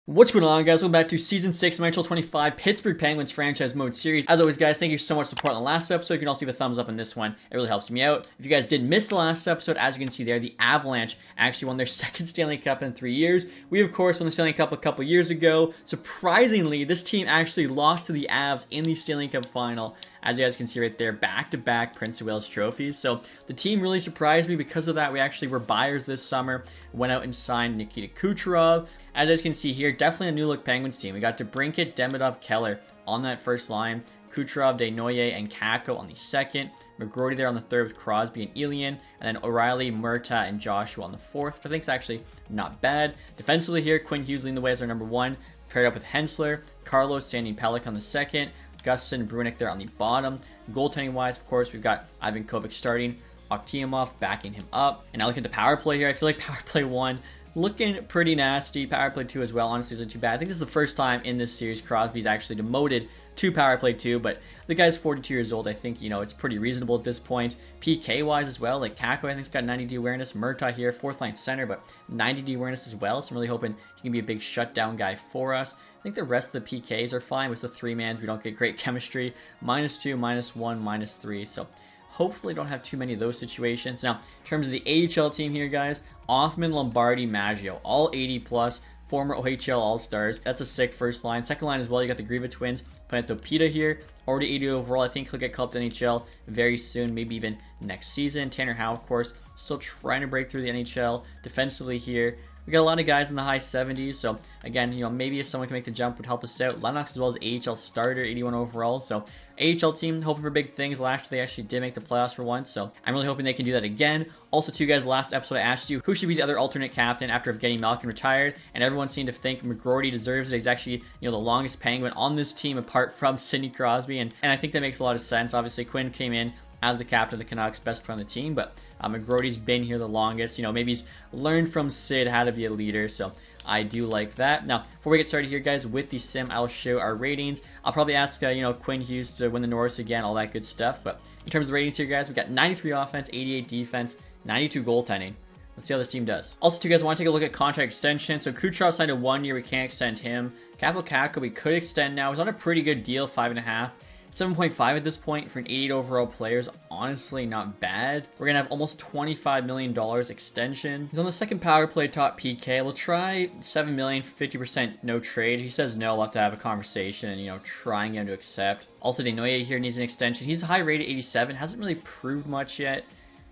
What's going on, guys? Welcome back to Season 6 of NHL 25 Pittsburgh Penguins Franchise Mode Series. As always, guys, thank you so much for support on the last episode. You can also leave a thumbs up on this one. It really helps me out. If you guys did miss the last episode, as you can see there, the Avalanche actually won their second Stanley Cup in 3 years. We, of course, won the Stanley Cup a couple years ago. Surprisingly, this team actually lost to the Avs in the Stanley Cup final. As you guys can see right there, back-to-back Prince of Wales trophies. So the team really surprised me. Because of that, we actually were buyers this summer. Went out and signed Nikita Kucherov. As you guys can see here, definitely a new-look Penguins team. We got DeBrincat, Demidov, Keller on that first line. Kucherov, Desnoyers, and Kakko on the second. McGroarty there on the third with Crosby and Elian. And then O'Reilly, Murta, and Joshua on the fourth, which I think is actually not bad. Defensively here, Quinn Hughes leading the way as our number one. Paired up with Hensler, Carlos, Sandy Pelech on the second. Gustin, Brunik there on the bottom. Goaltending-wise, of course, we've got Ivan Kovic starting. Akhtiamov backing him up. And now look at the power play here. I feel like power play 1 looking pretty nasty. Power play 2 as well, honestly, isn't too bad. I think this is the first time in this series Crosby's actually demoted to power play 2, but the guy's 42 years old. I think, you know, it's pretty reasonable at this point. PK wise as well, like Kakko I think's got 90D awareness. Murta here, fourth line center, but 90D awareness as well, so I'm really hoping he can be a big shutdown guy for us. I think the rest of the PKs are fine. With the three-mans, we don't get great chemistry. -2, -1, -3, so hopefully don't have too many of those situations. Now, in terms of the AHL team here, guys, Offman, Lombardi, Maggio, all 80 plus, former OHL All-Stars. That's a sick first line. Second line as well, you got the Griva twins. Panto Pita here, already 80 overall. I think he'll get called to NHL very soon, maybe even next season. Tanner Howe, of course, still trying to break through the NHL. Defensively here, we got a lot of guys in the high 70s, so again, you know, maybe if someone can make the jump would help us out. Lennox as well as AHL starter, 81 overall, so AHL team hoping for big things. Last year they actually did make the playoffs for once, so I'm really hoping they can do that again. Also, too, guys, last episode I asked you who should be the other alternate captain after Evgeny Malkin retired, and everyone seemed to think McGroarty deserves it. He's actually, you know, the longest Penguin on this team apart from Sidney Crosby, and I think that makes a lot of sense. Obviously, Quinn came in as the captain of the Canucks, best player on the team, but McGroarty's been here the longest. You know, maybe he's learned from Sid how to be a leader, so I do like that. Now, before we get started here, guys, with the sim, I'll show our ratings. I'll probably ask, you know, Quinn Hughes to win the Norris again, all that good stuff. But in terms of ratings here, guys, we got 93 offense, 88 defense, 92 goaltending. Let's see how this team does. Also, too, guys, want to take a look at contract extension. So Kucherov signed a 1 year. We can't extend him. Kakko we could extend now. He's on a pretty good deal, 5.5. 7.5 at this point for an 88 overall player is honestly not bad. We're going to have almost $25 million extension. He's on the second power play, top PK. We'll try 7 million, 50% no trade. He says no, we'll have to have a conversation and, you know, trying him to accept. Also, Desnoyers here needs an extension. He's high rated 87. Hasn't really proved much yet.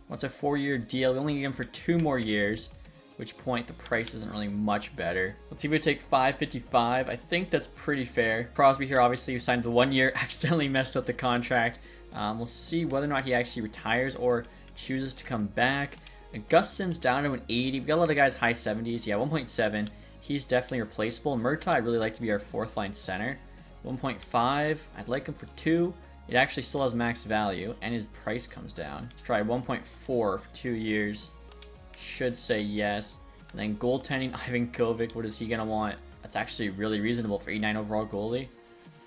Wants a 4-year deal. We only need him for 2 more years. Which point the price isn't really much better. Let's see if we take 555. I think that's pretty fair. Crosby here, obviously, who signed the 1 year, accidentally messed up the contract. We'll see whether or not he actually retires or chooses to come back. Augustin's down to an 80. We got a lot of guys high 70s. Yeah, 1.7. He's definitely replaceable. Murta, I'd really like to be our fourth line center. 1.5. I'd like him for 2. It actually still has max value, and his price comes down. Let's try 1.4 for 2 years. Should say yes. And then goaltending, Ivan Kovic, what is he going to want? That's actually really reasonable for 89 overall goalie.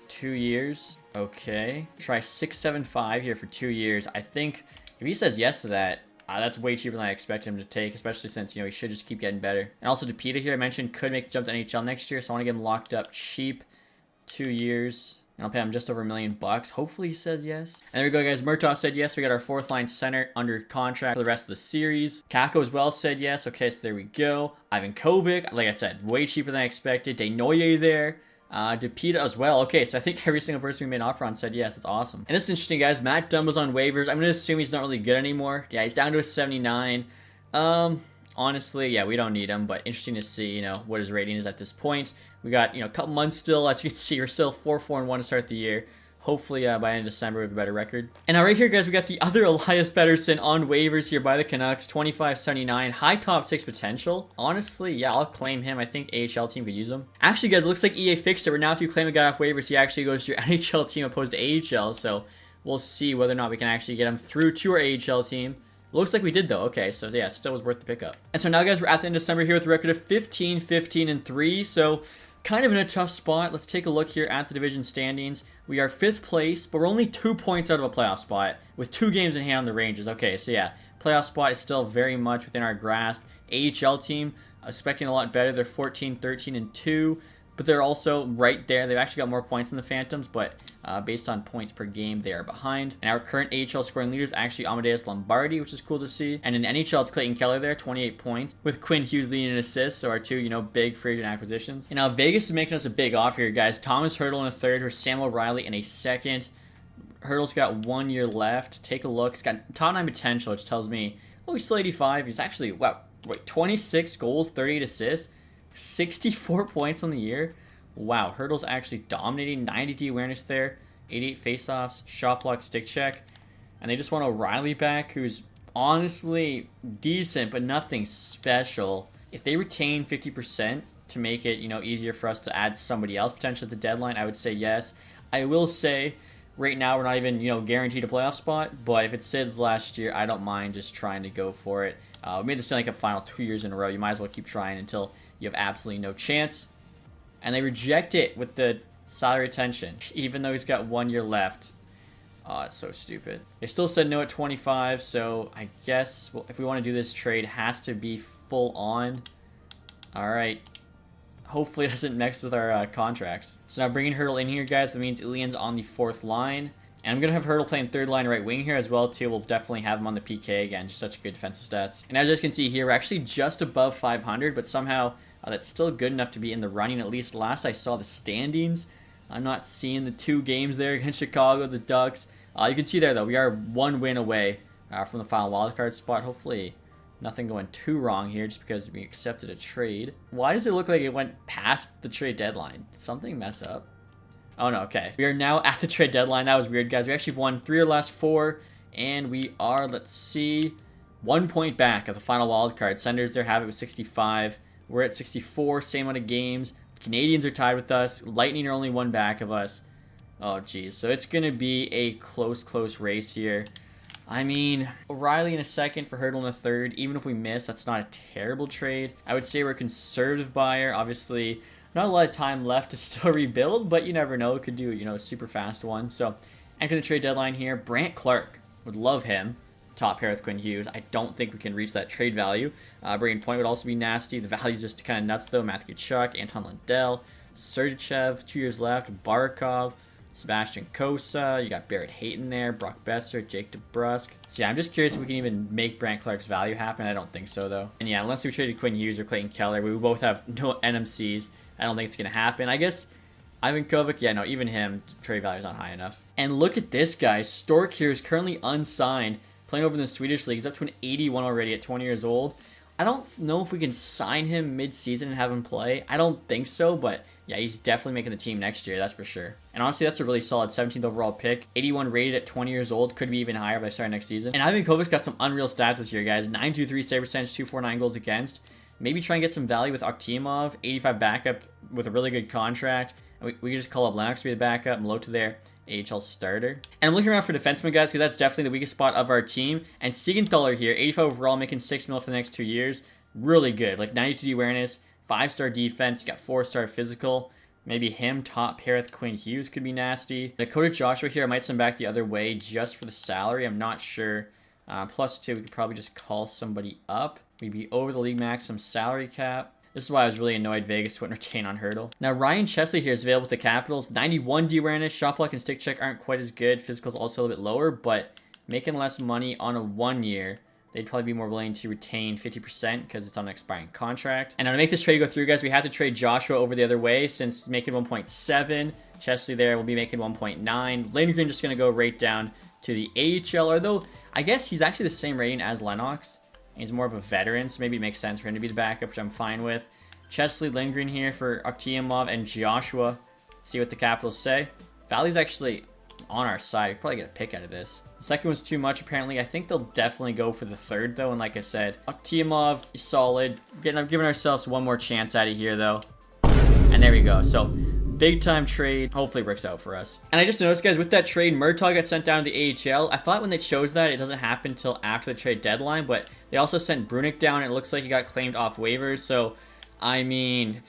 2 years. Okay. Try 675 here for 2 years. I think if he says yes to that, that's way cheaper than I expect him to take, especially since, you know, he should just keep getting better. And also, DePita here, I mentioned, could make the jump to NHL next year, so I want to get him locked up cheap. 2 years. And I'll pay him just over $1 million. Hopefully he says yes. And there we go, guys. Murtaugh said yes. We got our fourth line center under contract for the rest of the series. Kakko as well said yes. Okay, so there we go. Ivan Kovic, like I said, way cheaper than I expected. Desnoyers there. DePita as well. Okay, so I think every single person we made an offer on said yes. That's awesome. And this is interesting, guys. Matt Dunn was on waivers. I'm going to assume he's not really good anymore. Yeah, he's down to a 79. Honestly, yeah, we don't need him, but interesting to see, you know, what his rating is at this point. We got, you know, a couple months still. As you can see, we're still 4-4-1 to start the year. Hopefully, by end of December, we have a better record. And now right here, guys, we got the other Elias Pettersson on waivers here by the Canucks. 25.79, high top 6 potential. Honestly, yeah, I'll claim him. I think AHL team could use him. Actually, guys, it looks like EA fixed it. Where now if you claim a guy off waivers, he actually goes to your NHL team opposed to AHL. So we'll see whether or not we can actually get him through to our AHL team. Looks like we did, though. Okay, so yeah, still was worth the pickup. And so now, guys, we're at the end of December here with a record of 15-15-3. So kind of in a tough spot. Let's take a look here at the division standings. We are 5th place, but we're only 2 points out of a playoff spot with 2 games in hand on the Rangers. Okay, so yeah, playoff spot is still very much within our grasp. AHL team, expecting a lot better. They're 14-13-2. but they're also right there. They've actually got more points than the Phantoms, but based on points per game, they are behind. And our current AHL scoring leader is actually Amadeus Lombardi, which is cool to see. And in NHL, it's Clayton Keller there, 28 points, with Quinn Hughes leading in assists, so our two, you know, big free agent acquisitions. And now Vegas is making us a big offer here, guys. Thomas Hertl in a third for Sam O'Reilly in a second. Hertl's got 1 year left. Take a look. He's got top 9 potential, which tells me, oh, he's still 85. He's actually, wow, wait, 26 goals, 38 assists, 64 points on the year. Wow, Hertl's actually dominating. 90 awareness there, 88 faceoffs, shot block, stick check. And they just want O'Reilly back, who's honestly decent, but nothing special. If they retain 50% to make it, you know, easier for us to add somebody else potentially at the deadline, I would say yes. I will say, right now, we're not even, you know, guaranteed a playoff spot, but if it's Sid's last year, I don't mind just trying to go for it. We made the Stanley Cup final 2 years in a row. You might as well keep trying until you have absolutely no chance. And they reject it with the salary retention, even though he's got 1 year left. Oh, it's so stupid. They still said no at 25, so I guess if we want to do this trade, it has to be full on. All right. Hopefully it doesn't mix with our contracts. So now bringing Hertl in here, guys, that means Ilian's on the 4th line. And I'm going to have Hertl playing 3rd line right wing here as well, too. We'll definitely have him on the PK again. Just such good defensive stats. And as you guys can see here, we're actually just above 500, but somehow that's still good enough to be in the running. At least last I saw the standings. I'm not seeing the 2 games there against Chicago, the Ducks. You can see there, though, we are 1 win away from the final wildcard spot. Hopefully nothing going too wrong here just because we accepted a trade. Why does it look like it went past the trade deadline? Did something mess up? Oh, no, okay. We are now at the trade deadline. That was weird, guys. We actually won 3 of the last 4, and we are, let's see, 1 point back of the final wild card. Senators there have it with 65. We're at 64, same amount of games. Canadians are tied with us. Lightning are only 1 back of us. Oh, geez. So it's going to be a close race here. I mean, O'Reilly in a second for Hertl in a third. Even if we miss, that's not a terrible trade. I would say we're a conservative buyer. Obviously, not a lot of time left to still rebuild, but you never know. It could do, you know, a super fast one. So, enter the trade deadline here. Brant Clark. Would love him. Top pair with Quinn Hughes. I don't think we can reach that trade value. Bringing Point would also be nasty. The value's just kind of nuts, though. Matthew Tkachuk, Anton Lundell, Sergachev, 2 years left, Barkov, Sebastian Kosa, you got Barrett Hayton there, Brock Besser, Jake DeBrusk. So yeah, I'm just curious if we can even make Brant Clark's value happen. I don't think so, though. And yeah, unless we traded Quinn Hughes or Clayton Keller, we both have no NMCs. I don't think it's going to happen. I guess Ivan Kovac, yeah, no, even him, trade value is not high enough. And look at this guy. Stork here is currently unsigned, playing over in the Swedish League. He's up to an 81 already at 20 years old. I don't know if we can sign him mid-season and have him play. I don't think so, but yeah, he's definitely making the team next year, that's for sure. And honestly, that's a really solid 17th overall pick. 81 rated at 20 years old. Could be even higher if I start next season. And Ivan Kovac's got some unreal stats this year, guys. 923 save percentage, 249 goals against. Maybe try and get some value with Akhtimov. 85 backup with a really good contract. And we could just call up Lennox to be the backup. Mlota there, AHL starter. And I'm looking around for defensemen, guys, because that's definitely the weakest spot of our team. And Siegenthaler here, 85 overall, making $6 million for the next 2 years. Really good. Like 92 awareness, 5-star defense. You got 4-star physical. Maybe him top pair with Quinn Hughes could be nasty. Dakota Joshua here, I might send back the other way just for the salary. I'm not sure. +2, we could probably just call somebody up. We'd be over the league max, some salary cap. This is why I was really annoyed Vegas wouldn't retain on Hertl. Now, Ryan Chesley here is available to Capitals. 91 D-awareness, shot block and stick check aren't quite as good. Physical's also a little bit lower, but making less money on a 1 year. They'd probably be more willing to retain 50% because it's on an expiring contract. And now to make this trade go through, guys, we have to trade Joshua over the other way since he's making 1.7. Chesley there will be making 1.9. Lindgren just going to go right down to the AHL, although I guess he's actually the same rating as Lennox. He's more of a veteran, so maybe it makes sense for him to be the backup, which I'm fine with. Chesley, Lindgren here for Akhtimov and Joshua. Let's see what the Capitals say. Value's actually on our side. We could probably get a pick out of this. The second one's too much, apparently. I think they'll definitely go for the third, though. And like I said, Akhtimov is solid. I've given ourselves one more chance out of here, though. And there we go. So, big time trade. Hopefully it works out for us. And I just noticed, guys, with that trade, Murtaugh got sent down to the AHL. I thought when they chose that, it doesn't happen until after the trade deadline. But they also sent Brunick down. And it looks like he got claimed off waivers. So, I mean,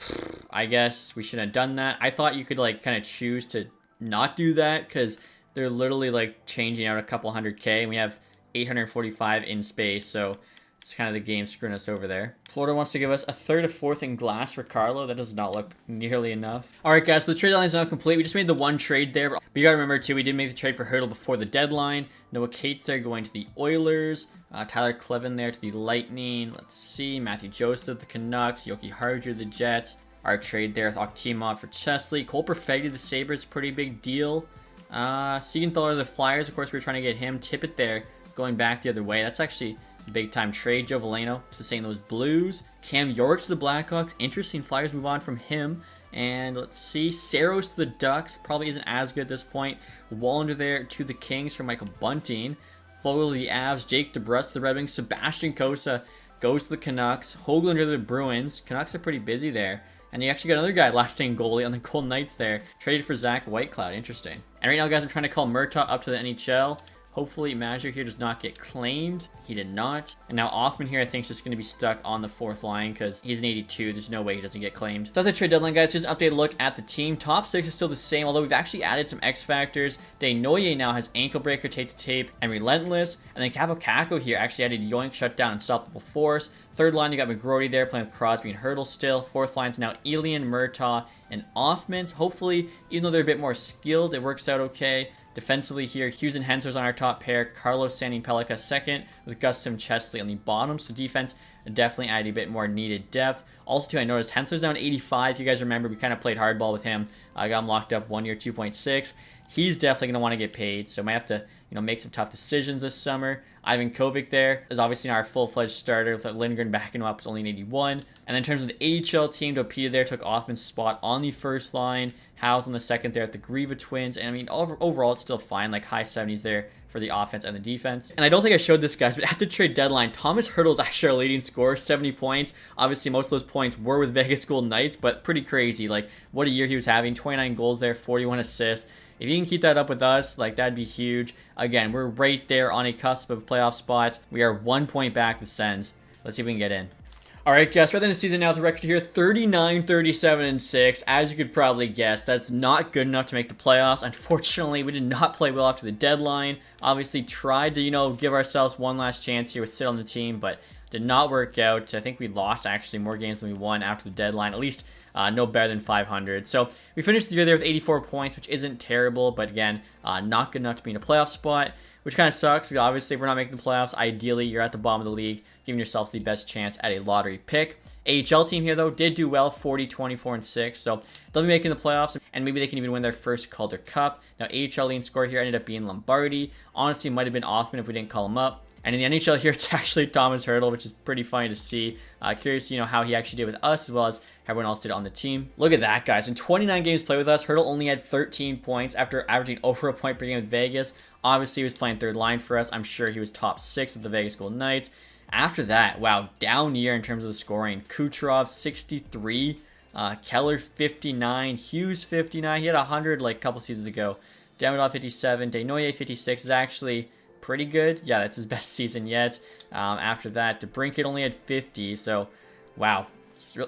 I guess we shouldn't have done that. I thought you could, like, kind of choose to not do that because they're literally like changing out a couple $100K and we have 845 in space, so It's kind of the game screwing us over there. Florida wants to give us a third, a fourth, and glass for Carlo. That does not look nearly enough. All right, guys, so the trade deadline is now complete. We just made the one trade there, but you got to remember, too, we did make the trade for Hurdle before the deadline. Noah Cates there going to the Oilers. Tyler Clevin there to the Lightning. Let's see. Matthew Joseph, the Canucks. Yoki Harger, the Jets. Our trade there with Octimov for Chesley. Cole Perfetti, the Sabres, pretty big deal. Siegenthaler, the Flyers. Of course, we were trying to get him. Tippett there going back the other way. That's actually big time trade. Joe Valeno to the St. Louis Blues. Cam York to the Blackhawks. Interesting. Flyers move on from him. And let's see. Saros to the Ducks. Probably isn't as good at this point. Wallander there to the Kings for Michael Bunting. Fogle to the Avs. Jake DeBrusk to the Red Wings. Sebastian Cossa goes to the Canucks. Hoagland to the Bruins. Canucks are pretty busy there. And you actually got another guy last name goalie on the Golden Knights there. Traded for Zach Whitecloud. Interesting. And right now, guys, I'm trying to call Murtaugh up to the NHL. Hopefully, Magic here does not get claimed. He did not. And now Offman here, I think, is just going to be stuck on the fourth line because he's an 82. There's no way he doesn't get claimed. So that's the trade deadline, guys. Here's an updated look at the team. Top 6 is still the same, although we've actually added some X factors. Desnoyers now has Ankle Breaker, Tape to Tape, and Relentless. And then Capo Caco here actually added Yoink, Shutdown, Unstoppable Force. Third line, you got McGrody there playing with Crosby and Hurdle still. Fourth line's now Elian, Murtaugh, and Offman. Hopefully, even though they're a bit more skilled, it works out okay. Defensively here, Hughes and Henslers on our top pair, Carlos Sandin Pellica second, with Gustin Chesley on the bottom. So defense definitely added a bit more needed depth. Also, too, I noticed Henslers down 85. If you guys remember, we kind of played hardball with him. I got him locked up 1 year, 2.6. He's definitely going to want to get paid, so might have to, make some tough decisions this summer. Ivan Kovic there is obviously not our full-fledged starter with Lindgren backing him up. It's only an 81. And then in terms of the AHL team, Dopita there took Offman's spot on the first line. Howes on the second there at the Grieva Twins. And I mean, overall, it's still fine, like high 70s there for the offense and the defense. And I don't think I showed this, guys, but at the trade deadline, Thomas Hurdle is actually our leading scorer, 70 points. Obviously, most of those points were with Vegas Golden Knights, but pretty crazy. Like, what a year he was having. 29 goals there, 41 assists. If you can keep that up with us, like, that'd be huge. Again, we're right there on a cusp of a playoff spot. We are 1 point back the Sens. Let's see if we can get in. All right, guys, right in the season now, the record here, 39, 37, and 6. As you could probably guess, that's not good enough to make the playoffs. Unfortunately, we did not play well after the deadline. Obviously, tried to, give ourselves one last chance here with Sid on the team, but did not work out. I think we lost, actually, more games than we won after the deadline. At least no better than 500. So we finished the year there with 84 points, which isn't terrible, but again, not good enough to be in a playoff spot, which kind of sucks. Obviously, if we're not making the playoffs, ideally, you're at the bottom of the league, giving yourselves the best chance at a lottery pick. AHL team here, though, did do well, 40, 24, and 6. So they'll be making the playoffs, and maybe they can even win their first Calder Cup. Now, AHL leading score here ended up being Lombardi. Honestly, it might have been Offman if we didn't call him up. And in the NHL here, it's actually Thomas Hurdle, which is pretty funny to see. Curious, how he actually did with us as well as everyone else did on the team. Look at that, guys. In 29 games played with us, Hurdle only had 13 points after averaging over a point per game with Vegas. Obviously, he was playing third line for us. I'm sure he was top 6 with the Vegas Golden Knights. After that, wow, down year in terms of the scoring. Kucherov, 63. Keller, 59. Hughes, 59. He had 100 like a couple seasons ago. Davidoff, 57. Desnoyers, 56 is actually pretty good. Yeah, that's his best season yet. After that, DeBrincat only had 50. So, wow.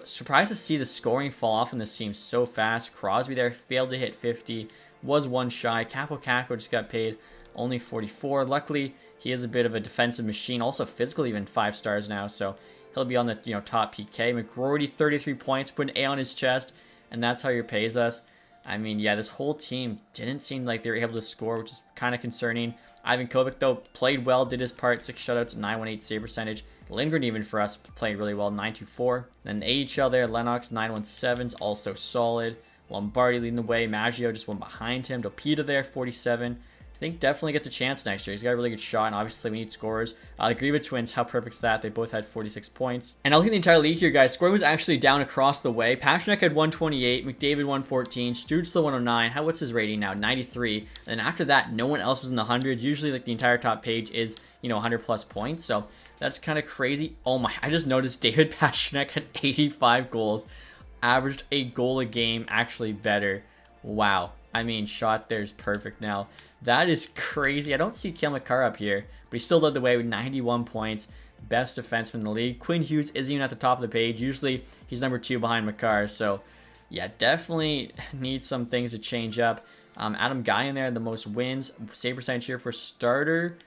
Surprised to see the scoring fall off in this team so fast. Crosby there failed to hit 50. Was one shy. Capo Caco just got paid only 44. Luckily, he is a bit of a defensive machine. Also physical, even 5 stars now. So he'll be on the top PK. McGrody, 33 points, put an A on his chest, and that's how he pays us. I mean, yeah, this whole team didn't seem like they were able to score, which is kind of concerning. Ivan Kovic, though, played well, did his part, 6 shutouts, 918 save percentage. Lindgren, even for us, played really well, 924. Then AHL there, Lennox, 917 is also solid. Lombardi leading the way. Maggio just one behind him. Dopita there, 47. I think definitely gets a chance next year. He's got a really good shot, and obviously we need scorers. The Grieva Twins, how perfect is that? They both had 46 points. And I'll look at the entire league here, guys. Scoring was actually down across the way. Pasternak had 128, McDavid 114, Stützle 109. What's his rating now? 93. And then after that, no one else was in the 100s. Usually, like, the entire top page is, 100 plus points. So that's kind of crazy. Oh my, I just noticed David Pasternak had 85 goals. Averaged a goal a game, actually better. Wow. I mean, shot there's perfect now. That is crazy. I don't see Cale Makar up here, but he still led the way with 91 points. Best defenseman in the league. Quinn Hughes isn't even at the top of the page. Usually, he's number 2 behind Makar. So, yeah, definitely needs some things to change up. Adam Guy in there, the most wins. Save percentage here for starter.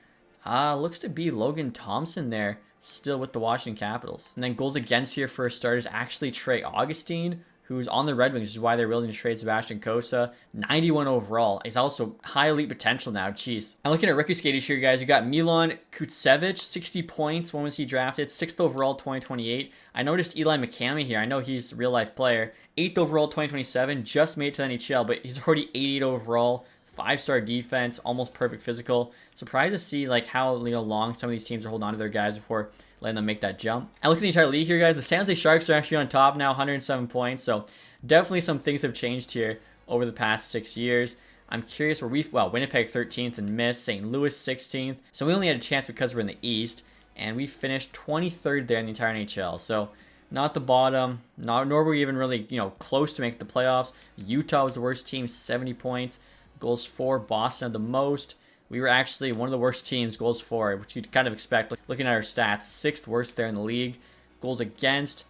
Looks to be Logan Thompson there still with the Washington Capitals. And then goals against here for a start is actually Trey Augustine, who's on the Red Wings, which is why they're willing to trade Sebastian Cossa. 91 overall. He's also high elite potential now. Jeez. I'm looking at rookie skaters here, guys. You got Milan Kutsevich, 60 points. When was he drafted? 6th overall, 2028. I noticed Eli McCamey here. I know he's a real-life player. 8th overall, 2027. Just made it to the NHL, but he's already 88 overall. 5-star defense, almost perfect physical. Surprised to see like how long some of these teams are holding on to their guys before letting them make that jump. And look at the entire league here, guys. The San Jose Sharks are actually on top now, 107 points. So definitely some things have changed here over the past 6 years. I'm curious where Winnipeg 13th and missed, St. Louis 16th. So we only had a chance because we're in the East, and we finished 23rd there in the entire NHL. So not the bottom, nor were we even really close to make the playoffs. Utah was the worst team, 70 points. Goals for, Boston had the most. We were actually one of the worst teams, goals for, which you'd kind of expect. Looking at our stats, 6th worst there in the league. Goals against,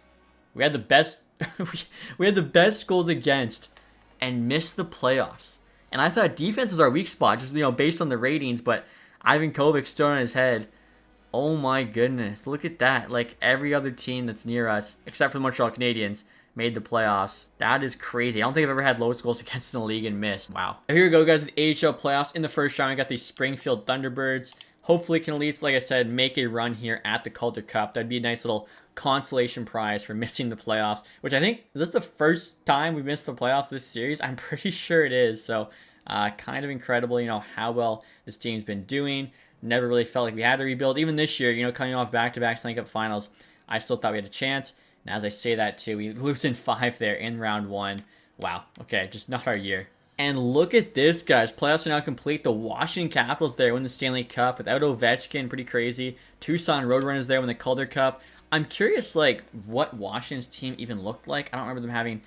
we had the best. we had the best goals against, and missed the playoffs. And I thought defense was our weak spot, just based on the ratings. But Ivan Kovic still on his head. Oh my goodness, look at that! Like every other team that's near us, except for the Montreal Canadiens, made the playoffs. That is crazy. I don't think I've ever had lowest goals against in the league and missed. Wow. Here we go, guys, with the AHL playoffs. In the first round, we got the Springfield Thunderbirds. Hopefully can at least, like I said, make a run here at the Calder Cup. That'd be a nice little consolation prize for missing the playoffs, which I think, is this the first time we've missed the playoffs this series? I'm pretty sure it is. So kind of incredible, how well this team's been doing. Never really felt like we had to rebuild. Even this year, coming off back-to-back Stanley Cup finals, I still thought we had a chance. And as I say that too, we lose in 5 there in round 1. Wow. Okay, just not our year. And look at this, guys. Playoffs are now complete. The Washington Capitals there win the Stanley Cup without Ovechkin. Pretty crazy. Tucson Roadrunners there win the Calder Cup. I'm curious, what Washington's team even looked like. I don't remember them having,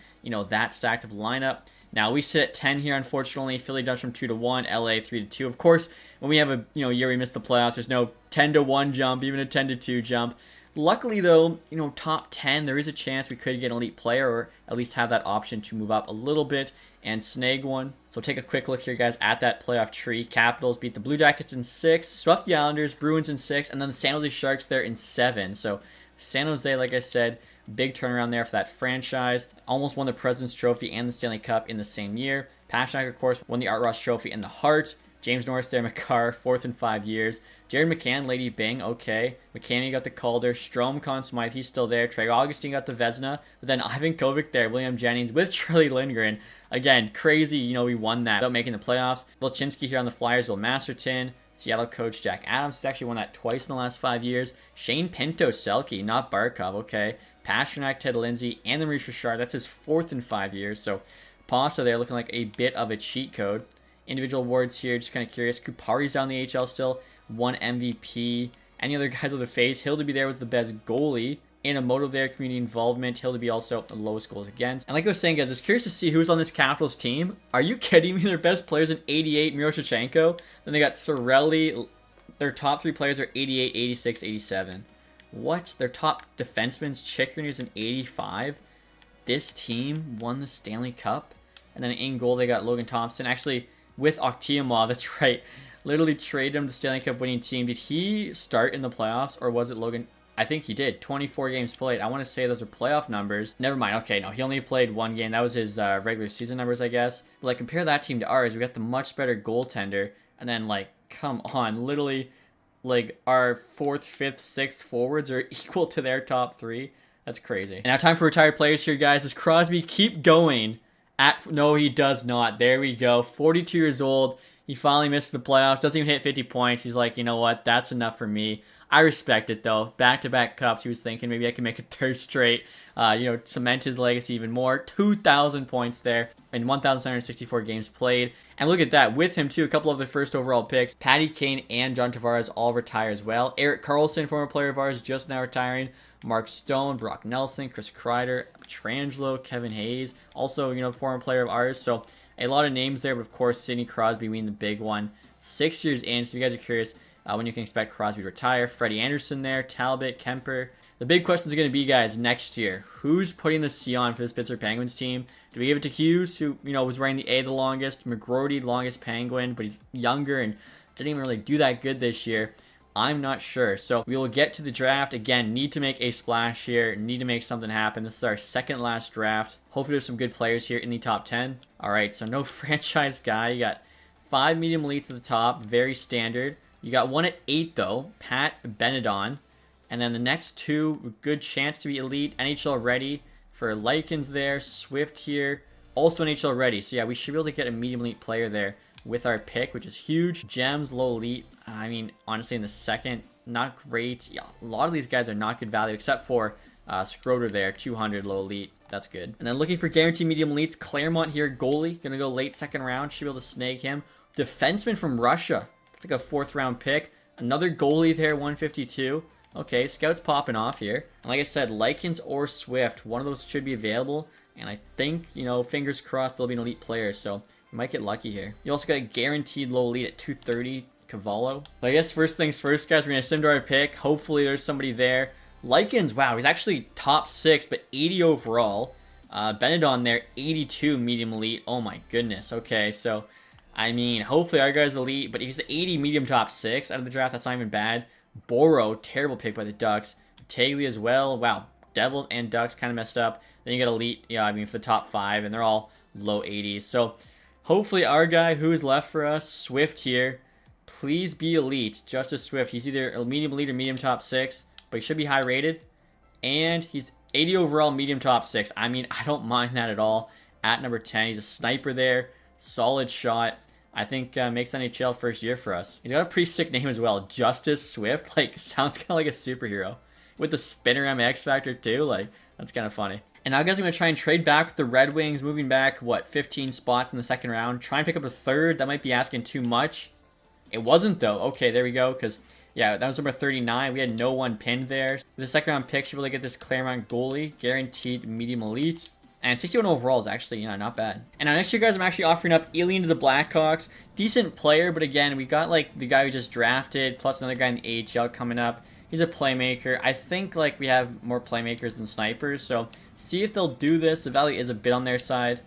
that stacked of lineup. Now, we sit at 10 here, unfortunately. Philly jumps from 2-1. LA 3-2. Of course, when we have a year we miss the playoffs, there's no 10-1 jump, even a 10-2 jump. Luckily, though, top 10, there is a chance we could get an elite player, or at least have that option to move up a little bit and snag one. So take a quick look here, guys, at that playoff tree. Capitals beat the Blue Jackets in 6, swept the Islanders, Bruins in 6, and then the San Jose Sharks there in 7. So San Jose, like I said, big turnaround there for that franchise. Almost won the President's Trophy and the Stanley Cup in the same year. Pasternak, of course, won the Art Ross Trophy and the Hart. James Norris there, McCarr, 4th in 5 years. Jared McCann, Lady Bing, okay. McCanny got the Calder. Strome, Conn Smythe, he's still there. Trey Augustine got the Vezina. But then Ivan Kovic there, William Jennings with Charlie Lindgren. Again, crazy, we won that without making the playoffs. Vilchinski here on the Flyers, Will Masterton. Seattle coach Jack Adams, he's actually won that twice in the last 5 years. Shane Pinto, Selke, not Barkov, okay. Pasternak, Ted Lindsay, and the Maurice Richard. That's his 4th in 5 years. So Pasta there looking like a bit of a cheat code. Individual awards here, just kind of curious. Kupari's down the AHL still, 1 MVP. Any other guys with the face? Hildeby was the best goalie. Inamoto there, community involvement. Hildeby also the lowest goals against. And like I was saying, guys, I was curious to see who's on this Capitals team. Are you kidding me? Their best players in 88, Miroshnichenko. Then they got Sorelli. Their top 3 players are 88, 86, 87. What? Their top defenseman's Chikrin in 85. This team won the Stanley Cup. And then in goal, they got Logan Thompson. Actually, with Akhtiamov, that's right. Literally traded him to the Stanley Cup winning team. Did he start in the playoffs, or was it Logan? I think he did. 24 games played. I want to say those are playoff numbers. Never mind. Okay, no, he only played 1 game. That was his regular season numbers, I guess. But compare that team to ours. We got the much better goaltender. And then, come on. Literally, our 4th, 5th, 6th forwards are equal to their top 3. That's crazy. And now time for retired players here, guys. Does Crosby keep going? No, he does not. There we go. 42 years old. He finally missed the playoffs. Doesn't even hit 50 points. He's like, you know what? That's enough for me. I respect it, though. Back-to-back cups. He was thinking maybe I can make a 3rd straight. Cement his legacy even more. 2,000 points there in 1,764 games played. And look at that. With him, too, a couple of the first overall picks. Patty Kane and John Tavares all retire as well. Eric Carlson, former player of ours, just now retiring. Mark Stone, Brock Nelson, Chris Kreider, Petrangelo, Kevin Hayes. Also, former player of ours. So a lot of names there, but of course, Sidney Crosby being the big one. 6 years in, so if you guys are curious when you can expect Crosby to retire. Freddie Anderson there, Talbot, Kemper. The big questions are going to be, guys, next year. Who's putting the C on for this Pittsburgh Penguins team? Do we give it to Hughes, who, was wearing the A the longest? McGroarty, the longest Penguin, but he's younger and didn't even really do that good this year. I'm not sure. So we will get to the draft. Again, need to make a splash here. Need to make something happen. This is our second last draft. Hopefully there's some good players here in the top 10. All right, so no franchise guy. You got 5 medium elites at the top. Very standard. You got one at 8, though. Pat Benedon. And then the next 2, good chance to be elite. NHL ready for Likens there. Swift here. Also NHL ready. So yeah, we should be able to get a medium elite player there with our pick, which is huge. Gems, low elite. I mean, honestly, in the second, not great. Yeah, a lot of these guys are not good value, except for Schroeder there, 200 low elite. That's good. And then looking for guaranteed medium elites, Claremont here, goalie. Gonna go late second round. Should be able to snag him. Defenseman from Russia. That's like a 4th round pick. Another goalie there, 152. Okay, scouts popping off here. And like I said, Likens or Swift, one of those should be available. And I think, you know, fingers crossed, they'll be an elite player. So you might get lucky here. You also got a guaranteed low elite at 230, Cavallo. So I guess first things first, guys, we're going to sim to our pick. Hopefully there's somebody there. Likens, wow, he's actually top 6, but 80 overall. Benedon there, 82 medium elite. Oh my goodness. Okay, so, I mean, hopefully our guy's elite, but he's 80 medium top 6 out of the draft. That's not even bad. Boro, terrible pick by the Ducks. Tagley as well. Wow, Devils and Ducks kind of messed up. Then you got elite, yeah, I mean, for the top 5, and they're all low 80s. So, hopefully our guy who is left for us, Swift here, please be elite. Justice Swift. He's either a medium elite or medium top 6, but he should be high rated. And he's 80 overall, medium top 6. I mean, I don't mind that at all. At number 10, he's a sniper there. Solid shot. I think makes NHL first year for us. He's got a pretty sick name as well. Justice Swift. Like, sounds kind of like a superhero. With the spinner on X Factor too. Like, that's kind of funny. And now, guys, I'm going to try and trade back with the Red Wings, moving back, what, 15 spots in the second round. Try and pick up a 3rd. That might be asking too much. It wasn't, though. Okay, there we go, because, yeah, that was number 39. We had no one pinned there. With the second round pick, should be able to get this Claremont goalie, guaranteed medium elite. And 61 overall is actually, not bad. And now next year, guys, I'm actually offering up Elian to the Blackhawks. Decent player, but again, we got, like, the guy we just drafted, plus another guy in the AHL coming up. He's a playmaker. I think, like, we have more playmakers than snipers, so see if they'll do this. The value is a bit on their side.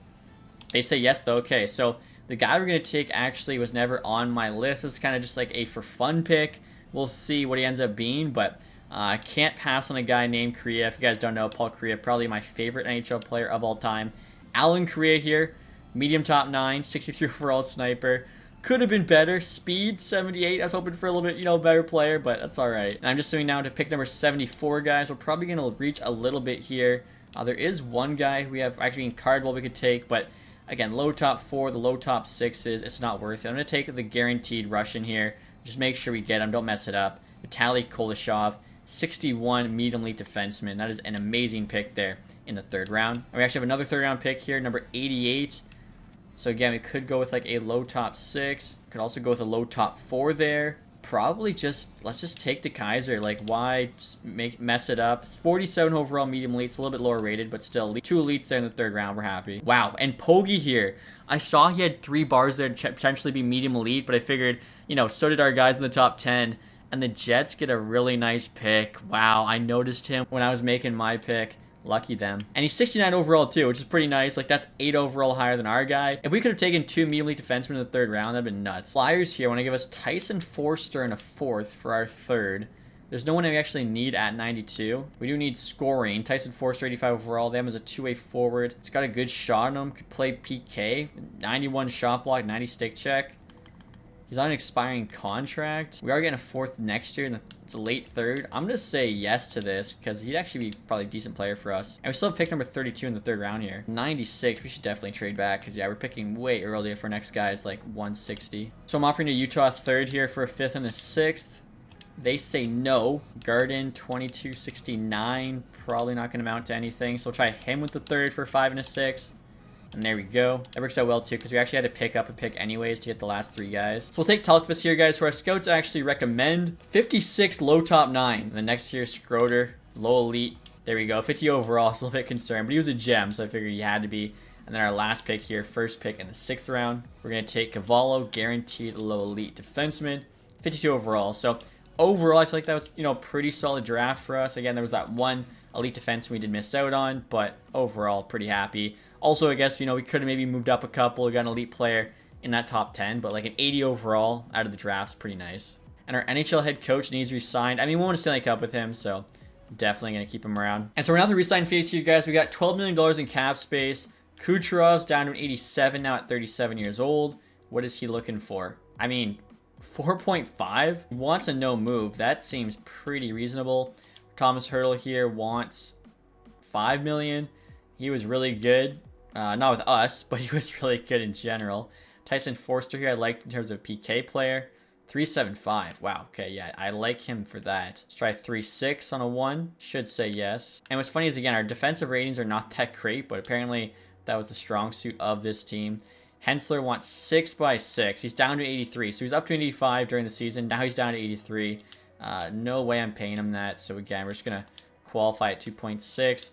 They say yes, though. Okay, so the guy we're going to take actually was never on my list. This is kind of just like a for fun pick. We'll see what he ends up being, but I can't pass on a guy named Korea. If you guys don't know, Paul Korea, probably my favorite NHL player of all time. Alan Korea here, medium top 9, 63 overall sniper. Could have been better. Speed, 78. I was hoping for a little bit, better player, but that's all right. And I'm just swinging down to pick number 74, guys. We're probably going to reach a little bit here. There is one guy we have actually in Cardwell we could take, but again, low top 4, the low top 6s, it's not worth it. I'm going to take the guaranteed Russian here. Just make sure we get him. Don't mess it up. Vitaly Kuleshov, 61 medium elite defenseman. That is an amazing pick there in the 3rd round. And we actually have another 3rd round pick here, number 88. So again, we could go with like a low top 6. Could also go with a low top 4 there. Probably let's just take the Kaiser. Like, why just mess it up? It's 47 overall medium elite. It's a little bit lower rated, but still 2 elites there in the 3rd round. We're happy. Wow, and Pogge here. I saw he had 3 bars there to potentially be medium elite, but I figured, so did our guys in the top 10. And the Jets get a really nice pick. Wow, I noticed him when I was making my pick. Lucky them. And he's 69 overall too, which is pretty nice. Like, that's 8 overall higher than our guy. If we could have taken 2 medium elite defensemen in the 3rd round, that'd been nuts. Flyers here want to give us Tyson Forster and a 4th for our 3rd. There's no one we actually need at 92. We do need scoring. Tyson Forster, 85 overall. They have him as a 2-way forward. It's got a good shot on him. Could play PK. 91 shot block, 90 stick check. He's on an expiring contract. We are getting a 4th next year, and it's a late 3rd. I'm going to say yes to this, because he'd actually be probably a decent player for us. And we still have pick number 32 in the 3rd round here. 96, we should definitely trade back, because, yeah, we're picking way early for next guy's like 160. So I'm offering a Utah 3rd here for a 5th and a 6th. They say no. Garden, 2269. Probably not going to amount to anything. So we'll try him with the 3rd for a 5 and a 6. And there we go. That works out well, too, because we actually had to pick up a pick anyways to get the last 3 guys. So we'll take Telkvis here, guys, who our scouts actually recommend. 56 low top 9. And the next year, Schroeder, low elite. There we go. 50 overall. Still a bit concerned, but he was a gem, so I figured he had to be. And then our last pick here, first pick in the 6th round. We're going to take Cavallo, guaranteed low elite defenseman. 52 overall. So overall, I feel like that was, pretty solid draft for us. Again, there was that one elite defenseman we did miss out on, but overall, pretty happy. Also, I guess, we could have maybe moved up a couple, got an elite player in that top 10, but like an 80 overall out of the draft is pretty nice. And our NHL head coach needs re-signed. I mean, we won a Stanley Cup with him, so definitely going to keep him around. And so we're now the re-sign phase here, guys. We got $12 million in cap space. Kucherov's down to an 87 now at 37 years old. What is he looking for? I mean, 4.5? He wants a no move. That seems pretty reasonable. Thomas Hertl here wants 5 million. He was really good. Not with us, but he was really good in general. Tyson Forster here I liked in terms of PK player. 375. Wow. Okay, yeah, I like him for that. Let's try 3.6 on a 1. Should say yes. And what's funny is, again, our defensive ratings are not that great, but apparently that was the strong suit of this team. Hensler wants 6x6. He's down to 83. So he's up to 85 during the season. Now he's down to 83. No way I'm paying him that. So again, we're just going to qualify at 2.6.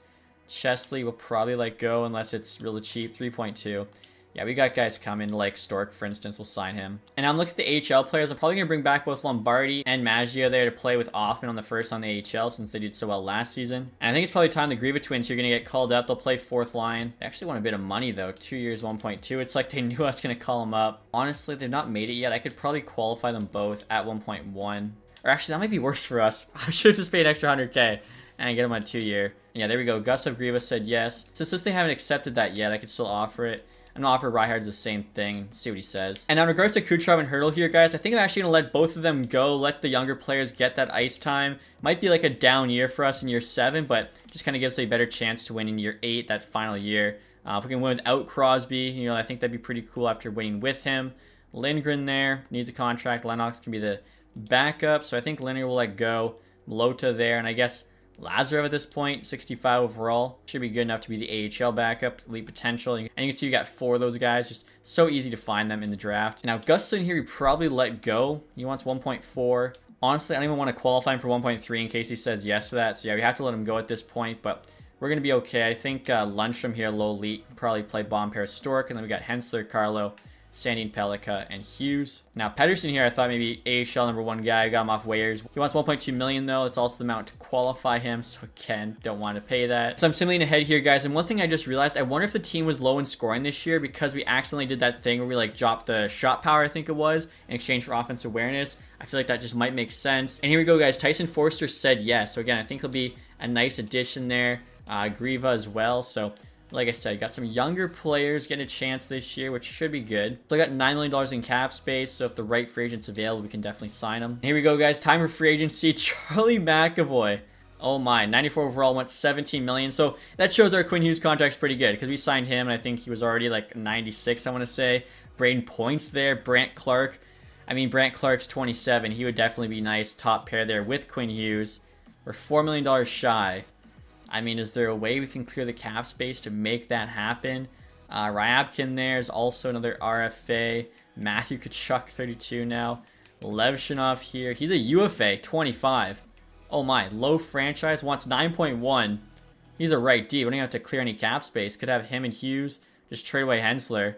Chesley will probably let go unless it's really cheap. 3.2. Yeah, we got guys coming, like Stork, for instance. We'll sign him. And I'm looking at the AHL players. I'm probably going to bring back both Lombardi and Maggio there to play with Offman on the first on the AHL since they did so well last season. And I think it's probably time the Griva twins are going to get called up. They'll play fourth line. They actually want a bit of money, though. 2 years, 1.2. It's like they knew I was going to call them up. Honestly, they've not made it yet. I could probably qualify them both at 1.1. Or actually, that might be worse for us. I should have just paid an extra 100K and get them on a 2 year. Yeah, there we go. Gustav Griva said yes. Since they haven't accepted that yet, I could still offer it. I'm going to offer Reihard's the same thing. See what he says. And now in regards to Kucherov and Hertl here, guys, I think I'm actually going to let both of them go. Let the younger players get that ice time. Might be like a down year for us in year 7, but just kind of gives us a better chance to win in year 8, that final year. If we can win without Crosby, I think that'd be pretty cool after winning with him. Lindgren there. Needs a contract. Lennox can be the backup. So I think Lindgren will let go. Lota there. And I guess Lazarev at this point, 65 overall. Should be good enough to be the AHL backup, elite potential. And you can see you got 4 of those guys. Just so easy to find them in the draft. Now, Gustin here, we probably let go. He wants 1.4. Honestly, I don't even want to qualify him for 1.3 in case he says yes to that. So yeah, we have to let him go at this point, but we're going to be okay. I think Lundstrom here, low elite, probably play bomb pair Stork. And then we got Hensler, Carlo, Sandin, Pellikka, and Hughes. Now, Pedersen here, I thought maybe AHL #1 guy. Got him off waivers. He wants 1.2 million, though. It's also the amount to qualify him, so again, don't want to pay that. So I'm simulating ahead here, guys, and one thing I just realized, I wonder if the team was low in scoring this year because we accidentally did that thing where we, like, dropped the shot power, I think it was, in exchange for offensive awareness. I feel like that just might make sense. And here we go, guys. Tyson Forster said yes. So again, I think he'll be a nice addition there. Griva as well, so like I said, got some younger players getting a chance this year, which should be good. So I got $9 million in cap space, so if the right free agent's available, we can definitely sign them. Here we go, guys. Time for free agency. Charlie McAvoy. Oh my, 94 overall, went 17 million. So that shows our Quinn Hughes contract's pretty good because we signed him, and I think he was already like 96, I want to say. Braden Points there. Brant Clark. I mean, Brant Clark's 27. He would definitely be nice top pair there with Quinn Hughes. We're $4 million shy. I mean, is there a way we can clear the cap space to make that happen? Ryabkin there is also another RFA. Matthew Tkachuk, 32 now. Levshinov here. He's a UFA, 25. Oh my, low franchise, wants 9.1. He's a right D. We don't even have to clear any cap space. Could have him and Hughes. Just trade away Hensler.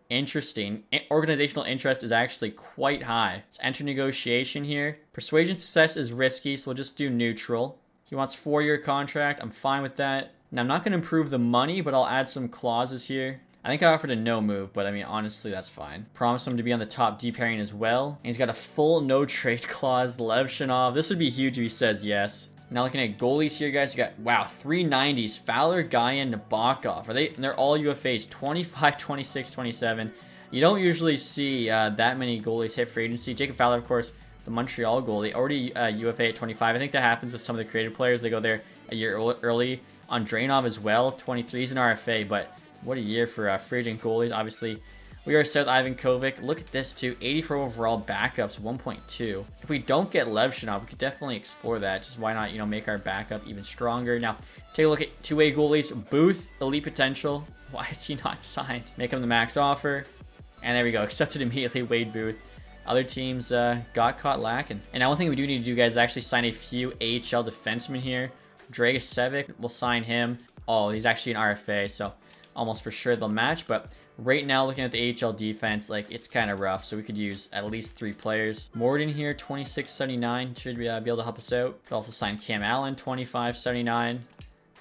Interesting. Organizational interest is actually quite high. Let's enter negotiation here. Persuasion success is risky, so we'll just do neutral. He wants 4-year contract. I'm fine with that. Now, I'm not going to improve the money, but I'll add some clauses here. I think I offered a no move, but I mean, honestly, that's fine. Promise him to be on the top D pairing as well. And he's got a full no trade clause. Levshinov. This would be huge if he says yes. Now looking at goalies here, guys, you got, wow, 390s. Fowler, Guyan, Nabokov. They're all UFAs. 25, 26, 27. You don't usually see that many goalies hit free agency. Jacob Fowler, of course, the Montreal goalie, already UFA at 25. I think that happens with some of the creative players. They go there a year early. On Drainov as well, 23. He's an RFA, but what a year for free agent goalies. Obviously, we are South Ivan Kovic. Look at this, too. 84 overall backups, 1.2. If we don't get Levshinov, we could definitely explore that. Just why not, make our backup even stronger. Now, take a look at two-way goalies. Booth, elite potential. Why is he not signed? Make him the max offer. And there we go. Accepted immediately, Wade Booth. Other teams got caught lacking. And now one thing we do need to do, guys, is actually sign a few AHL defensemen here. Dragicevic, we'll sign him. Oh, he's actually an RFA, so almost for sure they'll match. But right now, looking at the AHL defense, like, it's kind of rough. So we could use at least 3 players. Morden here, 26.79, should be able to help us out. Could also sign Cam Allen, 25.79.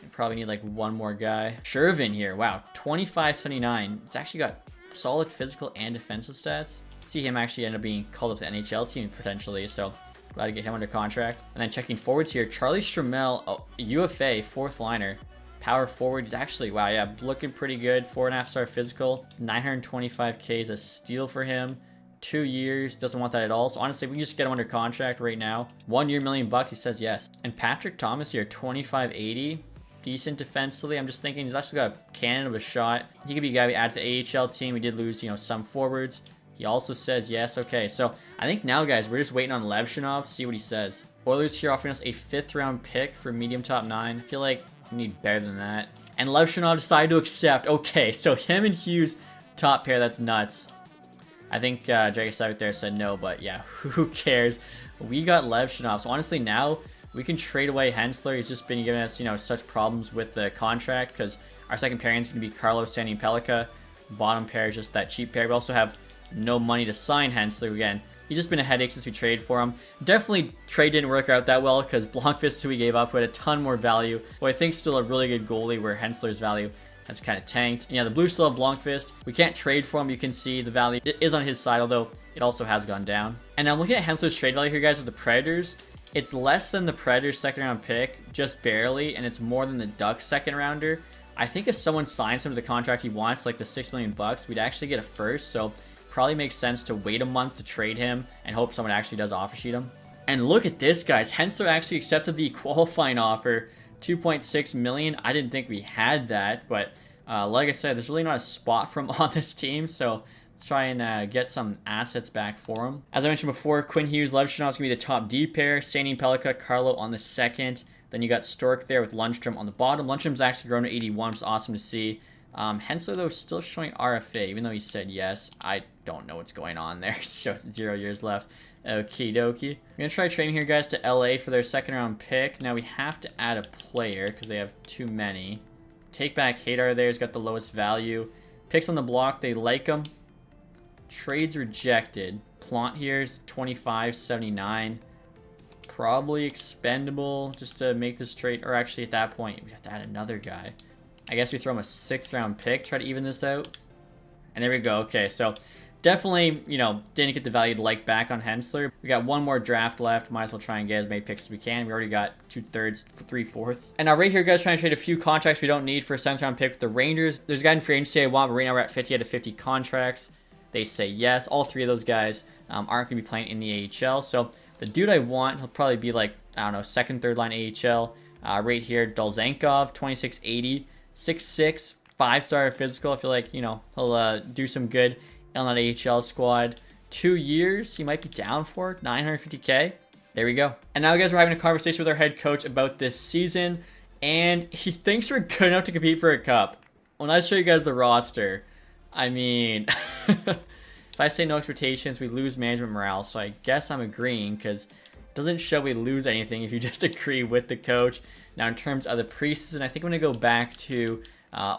We probably need like one more guy. Shervin here, wow, 25.79. It's actually got solid physical and defensive stats. see him actually end up being called up to the NHL team potentially. So glad to get him under contract. And then checking forwards here, Charlie Stramel, UFA, fourth liner. Power forward, he's actually, wow, yeah, looking pretty good. 4.5-star physical, 925K is a steal for him. 2 years, doesn't want that at all. So honestly, we can just get him under contract right now. 1 year, $1 million, he says yes. And Patrick Thomas here, 2580, decent defensively. I'm just thinking he's actually got a cannon of a shot. He could be a guy we add to the AHL team. We did lose, you know, some forwards. He also says yes. Okay, so I think now, guys, we're just waiting on Levshinov, see what he says. Oilers here offering us a 5th round pick for medium top 9. I feel like we need better than that. And Levshinov decided to accept. Okay, so him and Hughes, top pair, that's nuts. I think Dragos out there said no, but yeah, who cares? We got Levshinov. So honestly, now we can trade away Hensler. He's just been giving us, you know, such problems with the contract because our second pairing is going to be Carlos, Sandy, and Pellica. Bottom pair is just that cheap pair. We also have no money to sign Hensler again. He's just been a headache since we traded for him. Definitely trade didn't work out that well because Blomqvist, who we gave up, who had a ton more value, but I think still a really good goalie where Hensler's value has kind of tanked. And yeah, the Blues still have Blomqvist. We can't trade for him. You can see the value is on his side, although it also has gone down. And now looking at Hensler's trade value here, guys, with the Predators, it's less than the Predators' second round pick, just barely, and it's more than the Ducks' second rounder. I think if someone signs him to the contract he wants, like the $6 million, we'd actually get a first, so probably makes sense to wait a month to trade him and hope someone actually does offer sheet him. And look at this, guys. Hensler actually accepted the qualifying offer, $2.6 million. I didn't think we had that, but like I said, there's really not a spot for him on this team, so let's try and get some assets back for him. As I mentioned before, Quinn Hughes, Levshinov's going to be the top D pair, Sandy, Pellica, Carlo on the second. Then you got Stork there with Lundstrom on the bottom. Lundstrom's actually grown to 81, which is awesome to see. Hensler, though, still showing RFA, even though he said yes. I don't know what's going on there. It shows 0 years left. Okie dokie. I'm going to try trading here, guys, to LA for their second round pick. Now we have to add a player because they have too many. Take back Hadar there. He's got the lowest value. Picks on the block. They like him. Trades rejected. Plant here's 25.79. Probably expendable just to make this trade. Or actually, at that point, we have to add another guy. I guess we throw him a 6th round pick, try to even this out. And there we go. Okay, so definitely, you know, didn't get the value to like back on Hensler. We got one more draft left. Might as well try and get as many picks as we can. We already got 2/3, 3/4. And now right here, guys, trying to trade a few contracts we don't need for a 7th round pick with the Rangers. There's a guy in free agency I want, but right now we're at 50 out of 50 contracts. They say yes. All 3 of those guys aren't going to be playing in the AHL. So the dude I want, he'll probably be like, I don't know, 2nd, 3rd line AHL. Right here, Dolzankov, 2680. 6'6", 5-star physical. I feel like, you know, he'll do some good on that AHL squad. 2 years, he might be down for 950K. There we go. And now, guys, we're having a conversation with our head coach about this season, and he thinks we're good enough to compete for a cup. When I show you guys the roster, I mean, if I say no expectations, we lose management morale. So I guess I'm agreeing because it doesn't show we lose anything if you just agree with the coach. Now, in terms of the preseason, I think I'm going to go back to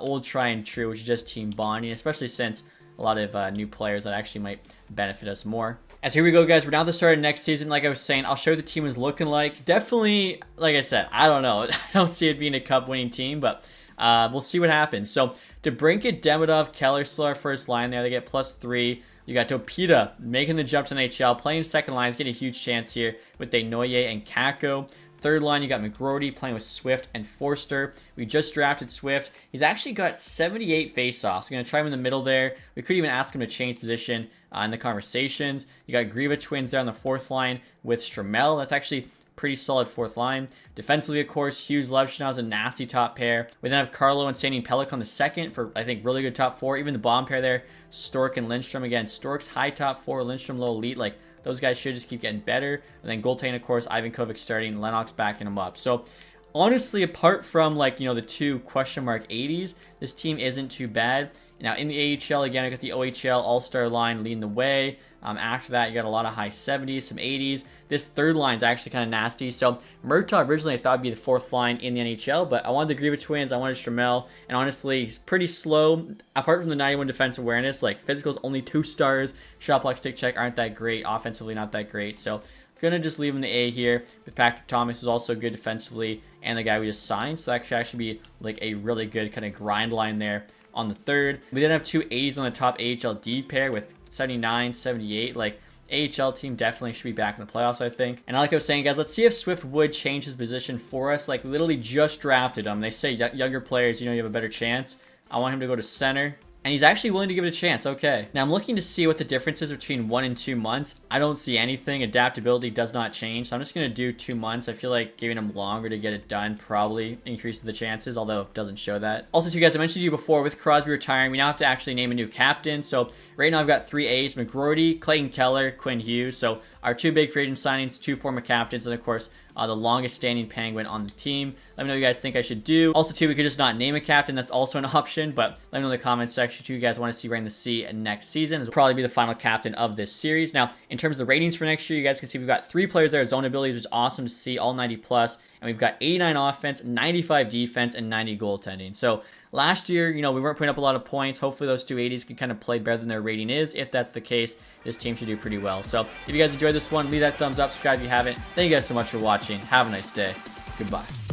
old try and true, which is just team bonding, especially since a lot of new players that actually might benefit us more. As here we go, guys. We're now at the start of next season. Like I was saying, I'll show you what the team is looking like. Definitely, like I said, I don't know. I don't see it being a cup-winning team, but we'll see what happens. So, DeBrincat, Demidov, Keller still our first line there. They get +3. You got Topita making the jump to NHL, playing second line. He's getting a huge chance here with Desnoyers and Kakko. Third line, you got McGroarty playing with Swift and Forster. We just drafted Swift. He's actually got 78 faceoffs. We're going to try him in the middle there. We could even ask him to change position in the conversations. You got Griva twins there on the 4th line with Stramel. That's actually pretty solid 4th line. Defensively, of course, Hughes, Levshinov is a nasty top pair. We then have Carlo and Sandy Pellic on the 2nd for, I think, really good top 4. Even the bottom pair there, Stork and Lindstrom. Again, Stork's high top 4, Lindstrom low elite. Like, those guys should just keep getting better. And then goaltending, of course, Ivan Kovic starting, Lennox backing him up. So, honestly, apart from, like, you know, the 2 question mark 80s, this team isn't too bad. Now, in the AHL, again, I got the OHL All-Star line leading the way. After that, you got a lot of high 70s, some 80s. This 3rd line is actually kind of nasty. So, Murtaugh originally I thought would be the 4th line in the NHL, but I wanted the Griva twins, I wanted Stramel, and honestly, he's pretty slow. Apart from the 91 defense awareness, like, physical's only 2 stars. Shot block, stick check aren't that great. Offensively, not that great. So, gonna just leave him the A here. With Patrick Thomas, who's also good defensively, and the guy we just signed. So, that could actually be, like, a really good kind of grind line there on the 3rd. We then have 2 80s on the top AHL D pair with 79, 78. Like, AHL team definitely should be back in the playoffs, I think. And like I was saying, guys, let's see if Swift would change his position for us. Like, literally just drafted him. They say younger players, you know, you have a better chance. I want him to go to center. And he's actually willing to give it a chance. Okay. Now I'm looking to see what the difference is between 1 and 2 months. I don't see anything. Adaptability does not change. So I'm just going to do 2 months. I feel like giving him longer to get it done probably increases the chances, although it doesn't show that. Also, too, guys, I mentioned to you before, with Crosby retiring, we now have to actually name a new captain. So right now I've got 3 A's: McGroarty, Clayton Keller, Quinn Hughes. So our 2 big free agent signings, 2 former captains, and of course, the longest standing Penguin on the team. Let me know what you guys think I should do. Also, too, we could just not name a captain. That's also an option, but let me know in the comments section, too, you guys want to see Ryan the C next season. This will probably be the final captain of this series. Now, in terms of the ratings for next year, you guys can see we've got 3 players there at zone ability, which is awesome to see, all 90 plus, and we've got 89 offense, 95 defense, and 90 goaltending. So last year, you know, we weren't putting up a lot of points. Hopefully those 280s can kind of play better than their rating is. If that's the case, this team should do pretty well. So if you guys enjoyed this one, leave that thumbs up, subscribe if you haven't. Thank you guys so much for watching. Have a nice day. Goodbye.